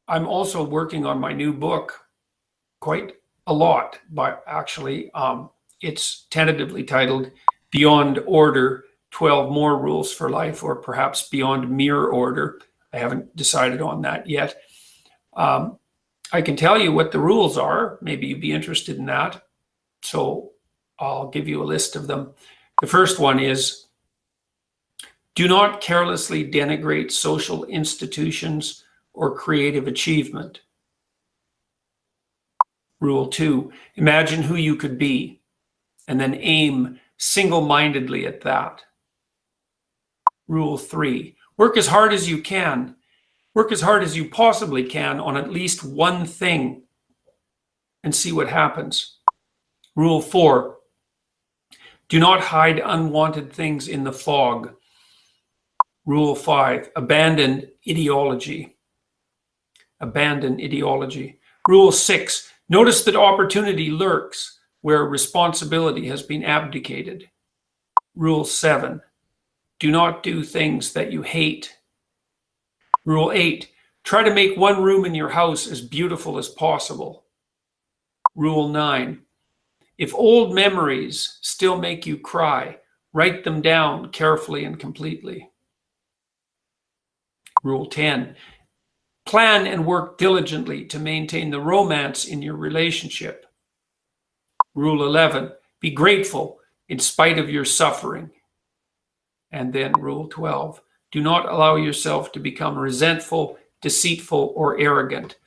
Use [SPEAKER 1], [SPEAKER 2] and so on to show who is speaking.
[SPEAKER 1] I'm also working on my new book quite a lot, but actually it's tentatively titled Beyond Order, 12 More Rules for Life, or perhaps Beyond Mere Order. I haven't decided on that yet. I can tell you what the rules are. Maybe you'd be interested in that. So I'll give you a list of them. The first one is, do not carelessly denigrate social institutions or creative achievement. Rule 2, imagine who you could be, and then aim single-mindedly at that. Rule 3, work as hard as you can. Work as hard as you possibly can on at least one thing and see what happens. Rule 4, do not hide unwanted things in the fog. Rule 5, abandon ideology. Abandon ideology. Rule 6, notice that opportunity lurks where responsibility has been abdicated. Rule 7, do not do things that you hate. Rule 8, try to make one room in your house as beautiful as possible. Rule 9, if old memories still make you cry, write them down carefully and completely. Rule 10, plan and work diligently to maintain the romance in your relationship. Rule 11, be grateful in spite of your suffering. And then Rule 12, do not allow yourself to become resentful, deceitful, or arrogant.